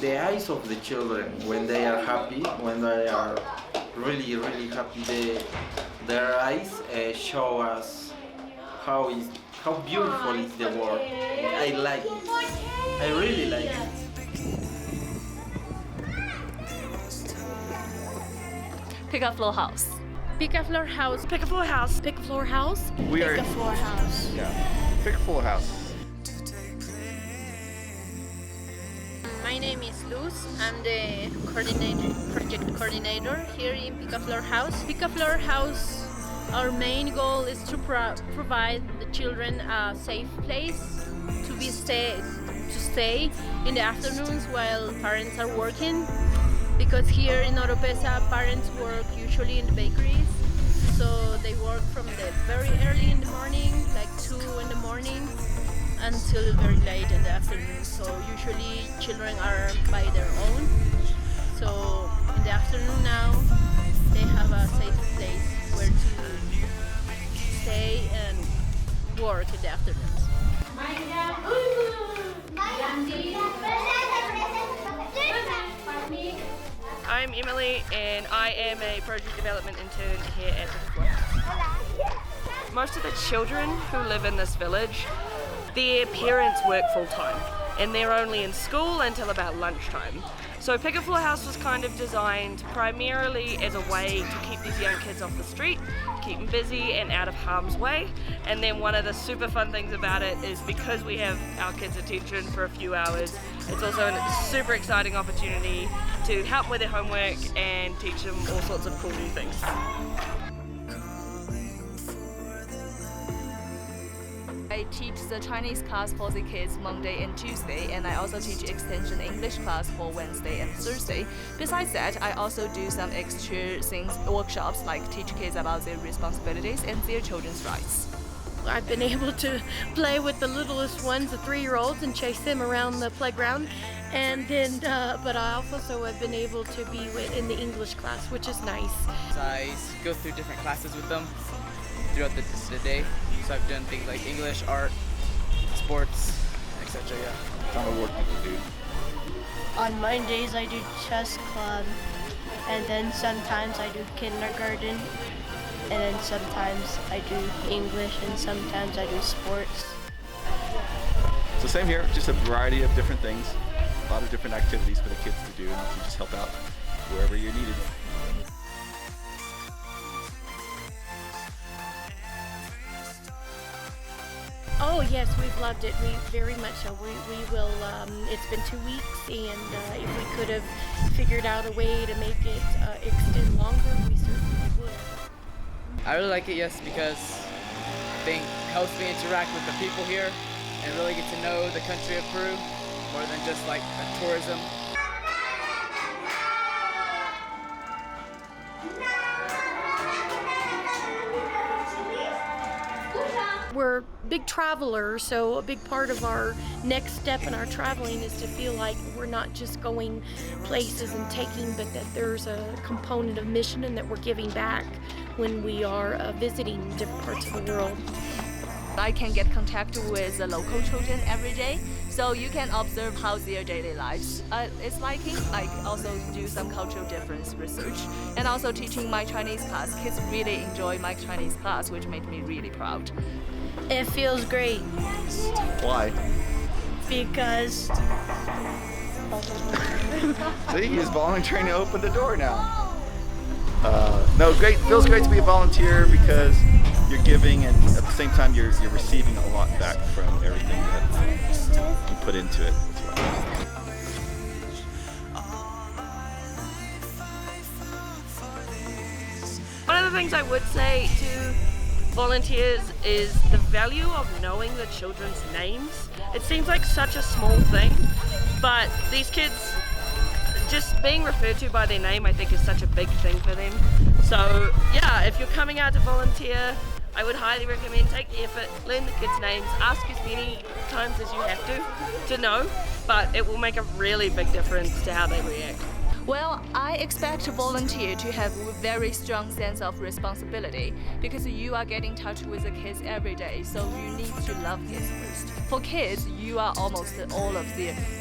the eyes of the children when they are happy, when they are really, really happy, their eyes show us how beautiful is the world. I like it. I really like it. Picaflor House. Picaflor House. Picaflor House. Picaflor House. We are Picaflor House. Picaflor House. My name is Luz. I'm the project coordinator here in Picaflor House. Picaflor House, our main goal is to provide the children a safe place to stay in the afternoons while parents are working. Because here in Oropesa, parents work usually in the bakeries, so they work from the very early in the morning, like 2 in the morning, until very late in the afternoon. So usually children are by their own. So in the afternoon now, they have a safe place where to stay and work in the afternoons. I'm Emily and I am a project development intern here at Picaflor House. Most of the children who live in this village, their parents work full time and they're only in school until about lunchtime. So Picaflor House was kind of designed primarily as a way to keep these young kids off the street, keep them busy and out of harm's way. And then one of the super fun things about it is because we have our kids' attention for a few hours, it's also a super exciting opportunity to help with their homework and teach them all sorts of cool new things. I teach the Chinese class for the kids Monday and Tuesday, and I also teach extension English class for Wednesday and Thursday. Besides that, I also do some extra things, workshops, like teach kids about their responsibilities and their children's rights. I've been able to play with the littlest ones, the 3-year-olds, and chase them around the playground. And then, but I also have been able to be in the English class, which is nice. I go through different classes with them throughout the day. So I've done things like English, art, sports, etc. Kind of work you do. On Mondays I do chess club, and then sometimes I do kindergarten, and then sometimes I do English, and sometimes I do sports. So same here, just a variety of different things, a lot of different activities for the kids to do, and you can just help out wherever you're needed. Oh yes, we've loved it. We very much so. We will. It's been 2 weeks, and if we could have figured out a way to make it extend longer, we certainly would. I really like it, yes, because I think it helps me interact with the people here and really get to know the country of Peru more than just like the tourism. We're big travelers, so a big part of our next step in our traveling is to feel like we're not just going places and taking, but that there's a component of mission and that we're giving back when we are visiting different parts of the world. I can get contact with the local children every day, so you can observe how their daily lives is liking. I also do some cultural difference research, and also teaching my Chinese class. Kids really enjoy my Chinese class, which made me really proud. It feels great Why? because See, he's volunteering to open the door now. No, great. Feels great to be a volunteer because you're giving, and at the same time you're receiving a lot back from everything that you put into it as well. One of the things I would say to volunteers is the value of knowing the children's names. It seems like such a small thing, but these kids, just being referred to by their name, I think is such a big thing for them. So yeah, if you're coming out to volunteer, I would highly recommend take the effort, learn the kids' names, ask as many times as you have to know, but it will make a really big difference to how they react. Well, I expect a volunteer to have a very strong sense of responsibility because you are getting in touch with the kids every day, so you need to love kids first. For kids, you are almost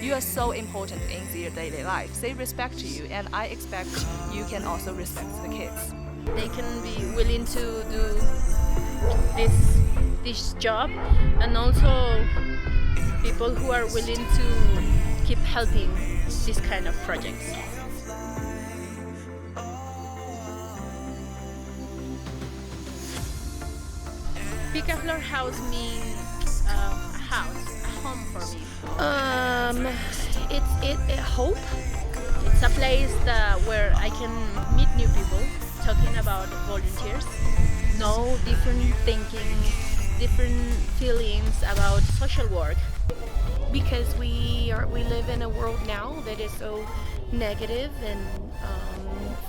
you are so important in their daily life. They respect you, and I expect you can also respect the kids. They can be willing to do this job, and also people who are willing to keep helping this kind of projects. Picaflor House means a house, a home for me. It's hope. It's a place where I can meet new people, talking about volunteers, know different thinking, different feelings about social work. Because we live in a world now that is so negative and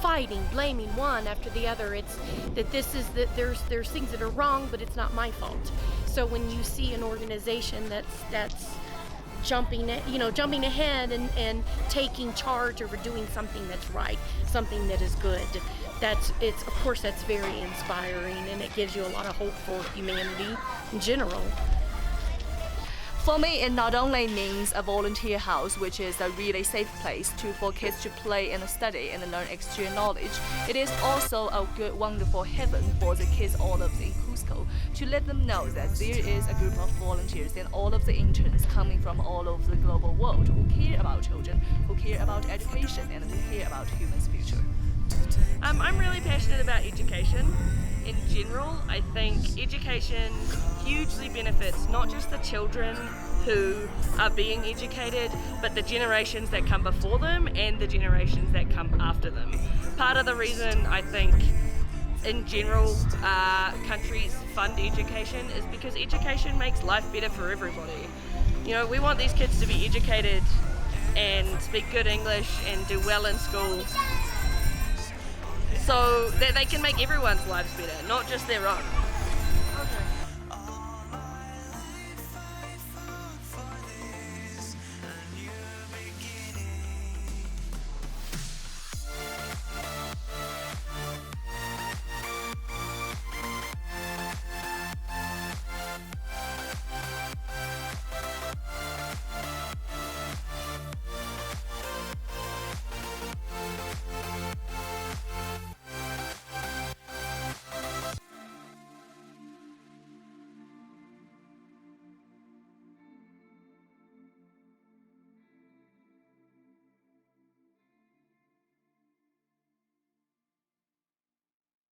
fighting, blaming one after the other. It's that there's things that are wrong, but it's not my fault. So when you see an organization that's jumping ahead and taking charge over doing something that's right, something that is good, that's very inspiring, and it gives you a lot of hope for humanity in general. For me, it not only means a volunteer house, which is a really safe place for kids to play and study and learn extra knowledge. It is also a good, wonderful heaven for the kids all of in Cusco, to let them know that there is a group of volunteers and all of the interns coming from all over the global world who care about children, who care about education, and who care about humans' future. I'm really passionate about education. In general, I think education hugely benefits not just the children who are being educated, but the generations that come before them and the generations that come after them. Part of the reason I think in general countries fund education is because education makes life better for everybody. You know, we want these kids to be educated and speak good English and do well in school, so that they can make everyone's lives better, not just their own. Okay.